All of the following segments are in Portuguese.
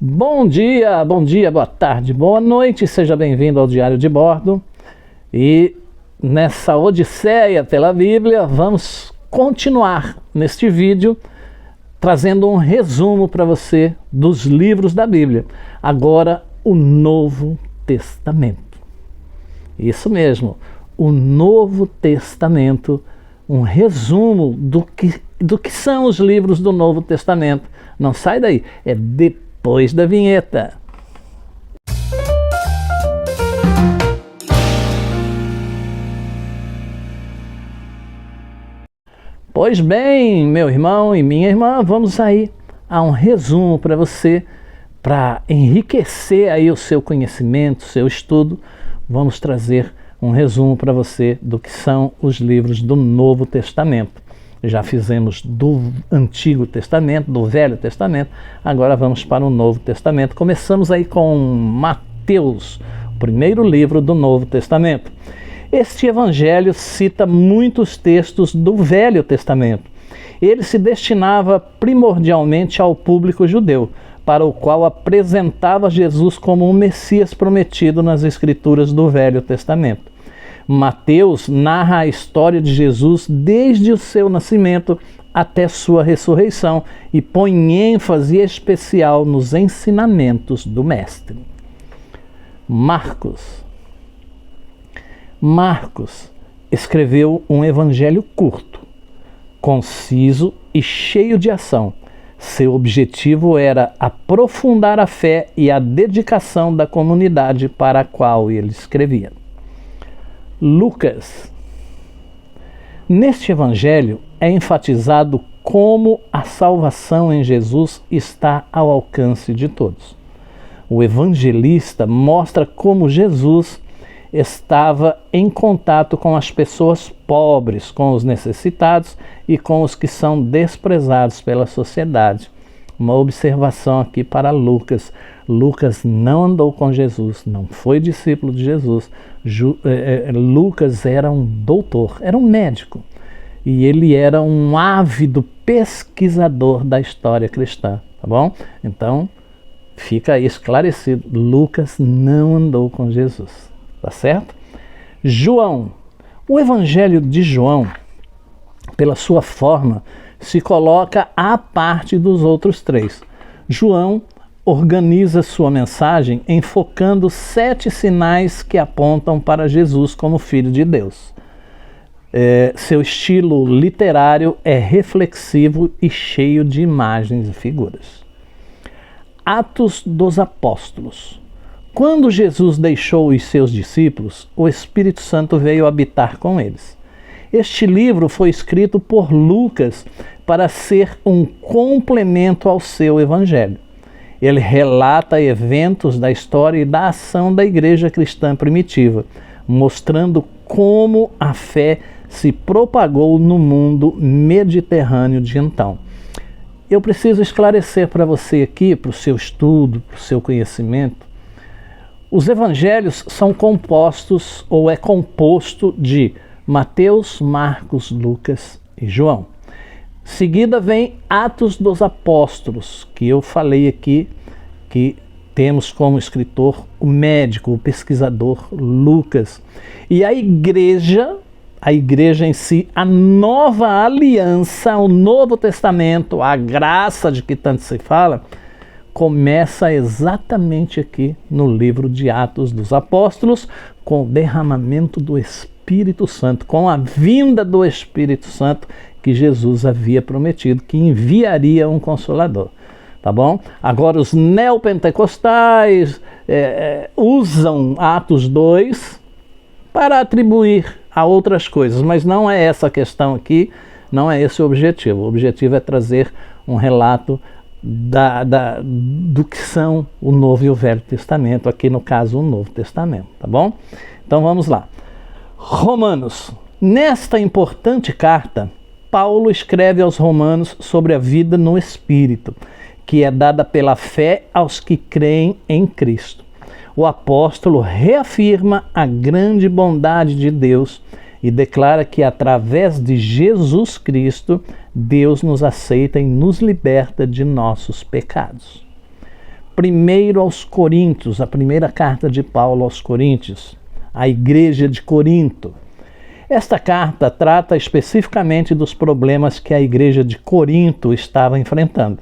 Bom dia, boa tarde, boa noite, seja bem-vindo ao Diário de Bordo. E nessa odisseia pela Bíblia, vamos continuar neste vídeo trazendo um resumo para você dos livros da Bíblia. Agora, o Novo Testamento. Isso mesmo, o Novo Testamento, um resumo do que são os livros do Novo Testamento. Não sai daí, é depois da vinheta. Pois bem, meu irmão e minha irmã, vamos aí a um resumo para você, para enriquecer aí o seu conhecimento, o seu estudo. Vamos trazer um resumo para você do que são os livros do Novo Testamento. Já fizemos do Antigo Testamento, do Velho Testamento, agora vamos para o Novo Testamento. Começamos aí com Mateus, o primeiro livro do Novo Testamento. Este evangelho cita muitos textos do Velho Testamento. Ele se destinava primordialmente ao público judeu, para o qual apresentava Jesus como um Messias prometido nas Escrituras do Velho Testamento. Mateus narra a história de Jesus desde o seu nascimento até sua ressurreição e põe ênfase especial nos ensinamentos do Mestre. Marcos escreveu um evangelho curto, conciso e cheio de ação. Seu objetivo era aprofundar a fé e a dedicação da comunidade para a qual ele escrevia. Lucas. Neste evangelho é enfatizado como a salvação em Jesus está ao alcance de todos. O evangelista mostra como Jesus estava em contato com as pessoas pobres, com os necessitados e com os que são desprezados pela sociedade. Uma observação aqui para Lucas. Lucas não andou com Jesus, não foi discípulo de Jesus. Lucas era um doutor, era um médico. E ele era um ávido pesquisador da história cristã, tá bom? Então, fica aí esclarecido. Lucas não andou com Jesus, tá certo? João. O evangelho de João, pela sua forma, se coloca à parte dos outros três. João organiza sua mensagem enfocando 7 sinais que apontam para Jesus como Filho de Deus. Seu estilo literário é reflexivo e cheio de imagens e figuras. Atos dos Apóstolos. Quando Jesus deixou os seus discípulos, o Espírito Santo veio habitar com eles. Este livro foi escrito por Lucas para ser um complemento ao seu evangelho. Ele relata eventos da história e da ação da igreja cristã primitiva, mostrando como a fé se propagou no mundo mediterrâneo de então. Eu preciso esclarecer para você aqui, para o seu estudo, para o seu conhecimento, os evangelhos são compostos ou é composto de Mateus, Marcos, Lucas e João. Seguida vem Atos dos Apóstolos, que eu falei aqui, que temos como escritor o médico, o pesquisador Lucas. E a igreja em si, a nova aliança, o Novo Testamento, a graça de que tanto se fala, começa exatamente aqui no livro de Atos dos Apóstolos, com o derramamento do Espírito Santo, com a vinda do Espírito Santo que Jesus havia prometido, que enviaria um Consolador. Tá bom? Agora os neopentecostais usam Atos 2 para atribuir a outras coisas, mas não é essa a questão aqui, não é esse o objetivo. O objetivo é trazer um relato do que são o Novo e o Velho Testamento, aqui no caso o Novo Testamento, tá bom? Então vamos lá. Romanos. Nesta importante carta, Paulo escreve aos romanos sobre a vida no Espírito, que é dada pela fé aos que creem em Cristo. O apóstolo reafirma a grande bondade de Deus e declara que através de Jesus Cristo, Deus nos aceita e nos liberta de nossos pecados. Primeiro aos Coríntios, a primeira carta de Paulo aos Coríntios, a igreja de Corinto. Esta carta trata especificamente dos problemas que a igreja de Corinto estava enfrentando: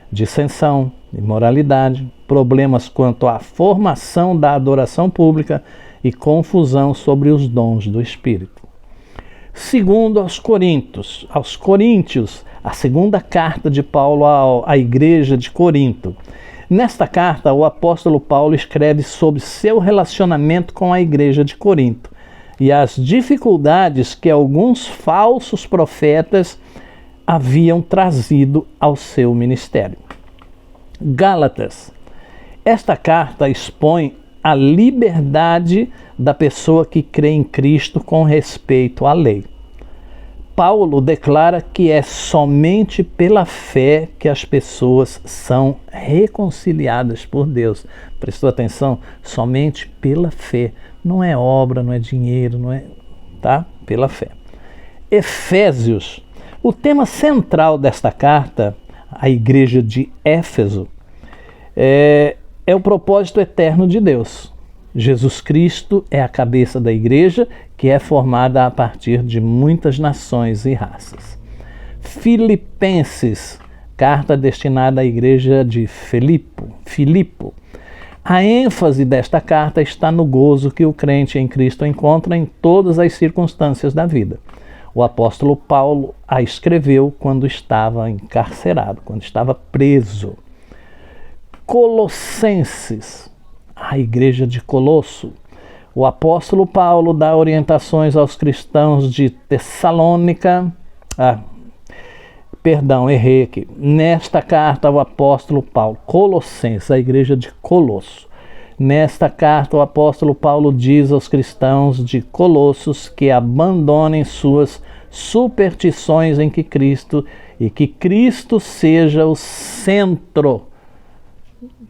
dissensão, imoralidade, problemas quanto à formação da adoração pública e confusão sobre os dons do Espírito. Segundo aos Coríntios, a segunda carta de Paulo à igreja de Corinto. Nesta carta, o apóstolo Paulo escreve sobre seu relacionamento com a igreja de Corinto e as dificuldades que alguns falsos profetas haviam trazido ao seu ministério. Gálatas. Esta carta expõe a liberdade da pessoa que crê em Cristo com respeito à lei. Paulo declara que é somente pela fé que as pessoas são reconciliadas por Deus. Prestou atenção? Somente pela fé. Não é obra, não é dinheiro, não é, tá? Pela fé. Efésios. O tema central desta carta, à igreja de Éfeso, é o propósito eterno de Deus. Jesus Cristo é a cabeça da igreja, que é formada a partir de muitas nações e raças. Filipenses, carta destinada à igreja de Filipo. A ênfase desta carta está no gozo que o crente em Cristo encontra em todas as circunstâncias da vida. O apóstolo Paulo a escreveu quando estava encarcerado, quando estava preso. Colossenses, a igreja de Colosso. O apóstolo Paulo dá orientações aos cristãos de Tessalônica. Errei aqui. Nesta carta, o apóstolo Paulo, Colossenses, a igreja de Colosso. Nesta carta, o apóstolo Paulo diz aos cristãos de Colossos que abandonem suas superstições em que Cristo seja o centro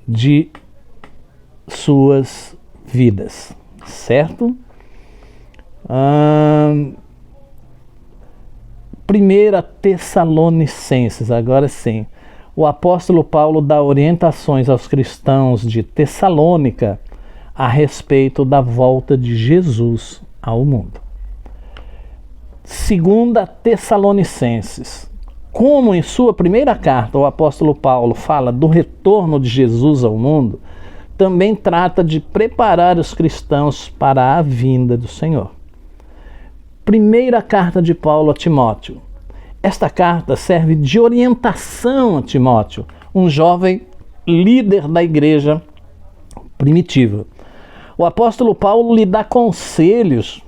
de suas vidas, certo? Primeira Tessalonicenses, agora sim. O apóstolo Paulo dá orientações aos cristãos de Tessalônica a respeito da volta de Jesus ao mundo. Segunda Tessalonicenses. Como em sua primeira carta o apóstolo Paulo fala do retorno de Jesus ao mundo, também trata de preparar os cristãos para a vinda do Senhor. Primeira carta de Paulo a Timóteo. Esta carta serve de orientação a Timóteo, um jovem líder da igreja primitiva. O apóstolo Paulo lhe dá conselhos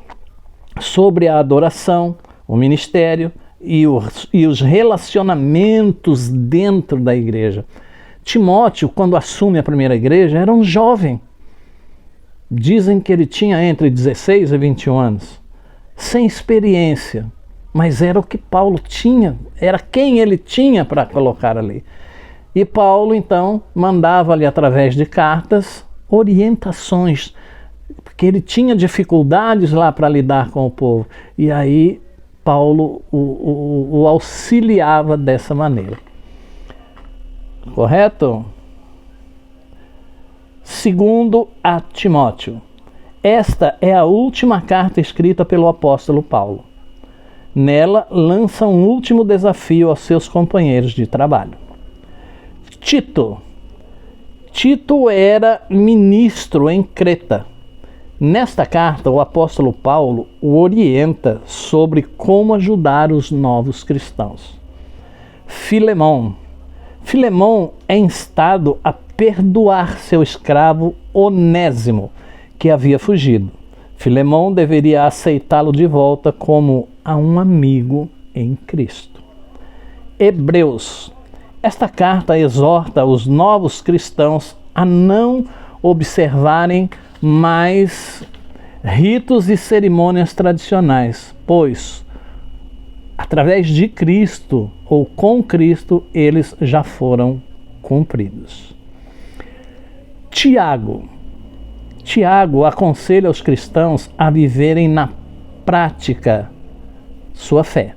sobre a adoração, o ministério e os relacionamentos dentro da igreja. Timóteo, quando assume a primeira igreja, era um jovem. Dizem que ele tinha entre 16 e 21 anos, sem experiência, mas era o que Paulo tinha, era quem ele tinha para colocar ali. E Paulo, então, mandava-lhe através de cartas orientações, porque ele tinha dificuldades lá para lidar com o povo. E aí Paulo o auxiliava dessa maneira. Correto? Segundo a Timóteo. Esta é a última carta escrita pelo apóstolo Paulo. Nela, lança um último desafio aos seus companheiros de trabalho. Tito. Tito era ministro em Creta. Nesta carta, o apóstolo Paulo o orienta sobre como ajudar os novos cristãos. Filemão. Filemão é instado a perdoar seu escravo Onésimo, que havia fugido. Filemão deveria aceitá-lo de volta como a um amigo em Cristo. Hebreus. Esta carta exorta os novos cristãos a não observarem mais ritos e cerimônias tradicionais, pois, através de Cristo ou com Cristo, eles já foram cumpridos. Tiago aconselha os cristãos a viverem na prática sua fé.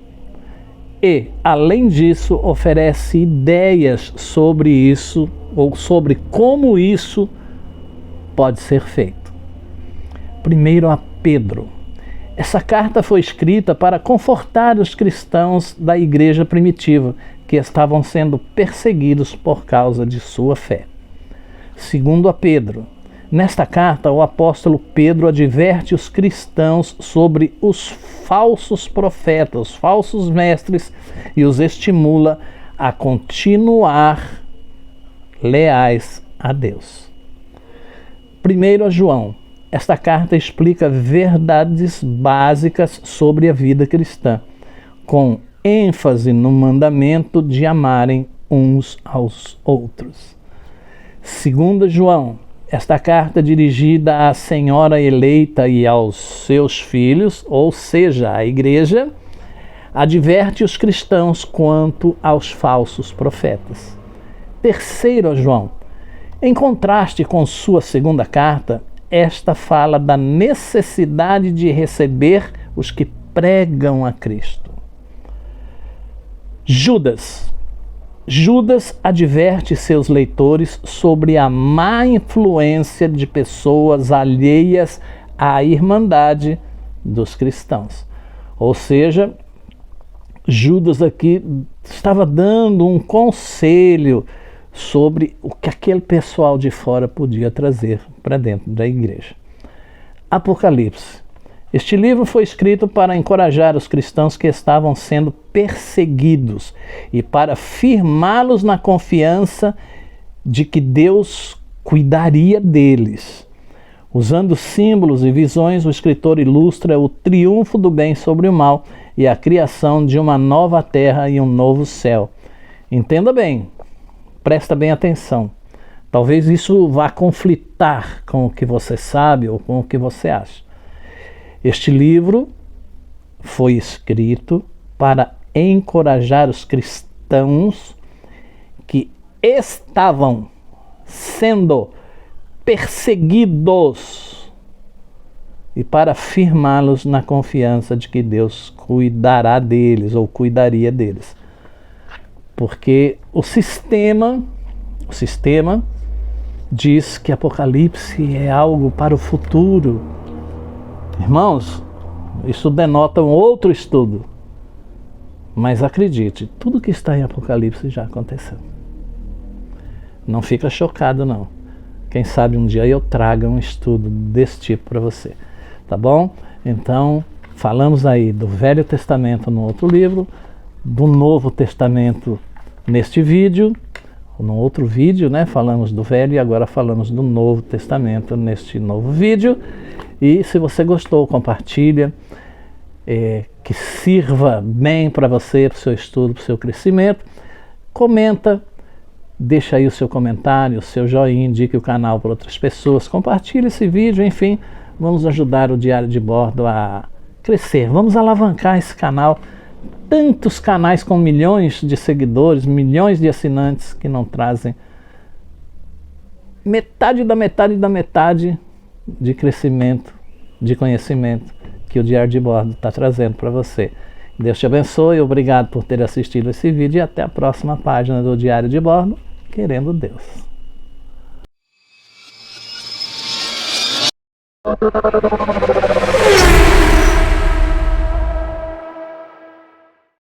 E, além disso, oferece ideias sobre isso ou sobre como isso pode ser feito. Primeiro a Pedro. Essa carta foi escrita para confortar os cristãos da igreja primitiva, que estavam sendo perseguidos por causa de sua fé. Segundo a Pedro. Nesta carta, o apóstolo Pedro adverte os cristãos sobre os falsos profetas, os falsos mestres, e os estimula a continuar leais a Deus. Primeiro a João. Esta carta explica verdades básicas sobre a vida cristã, com ênfase no mandamento de amarem uns aos outros. Segundo João, esta carta dirigida à senhora eleita e aos seus filhos, ou seja, à igreja, adverte os cristãos quanto aos falsos profetas. Terceiro João, em contraste com sua segunda carta, esta fala da necessidade de receber os que pregam a Cristo. Judas adverte seus leitores sobre a má influência de pessoas alheias à irmandade dos cristãos. Ou seja, Judas aqui estava dando um conselho sobre o que aquele pessoal de fora podia trazer para dentro da igreja. Apocalipse. Este livro foi escrito para encorajar os cristãos que estavam sendo perseguidos e para firmá-los na confiança de que Deus cuidaria deles. Usando símbolos e visões, o escritor ilustra o triunfo do bem sobre o mal e a criação de uma nova terra e um novo céu. Entenda bem, presta bem atenção. Talvez isso vá conflitar com o que você sabe ou com o que você acha. Este livro foi escrito para encorajar os cristãos que estavam sendo perseguidos e para firmá-los na confiança de que Deus cuidará deles ou cuidaria deles. Porque o sistema diz que Apocalipse é algo para o futuro. Irmãos, isso denota um outro estudo. Mas acredite, tudo que está em Apocalipse já aconteceu. Não fica chocado, não. Quem sabe um dia eu traga um estudo desse tipo para você. Tá bom? Então, falamos aí do Velho Testamento no outro livro, do Novo Testamento neste vídeo, no outro vídeo, né? Falamos do Velho e agora falamos do Novo Testamento neste novo vídeo. E se você gostou, compartilha, que sirva bem para você, para o seu estudo, para o seu crescimento. Comenta, deixa aí o seu comentário, o seu joinha, indique o canal para outras pessoas, compartilhe esse vídeo, enfim, vamos ajudar o Diário de Bordo a crescer, vamos alavancar esse canal. Tantos canais com milhões de seguidores, milhões de assinantes que não trazem metade da metade da metade de crescimento, de conhecimento que o Diário de Bordo está trazendo para você. Deus te abençoe, obrigado por ter assistido esse vídeo e até a próxima página do Diário de Bordo, querendo Deus.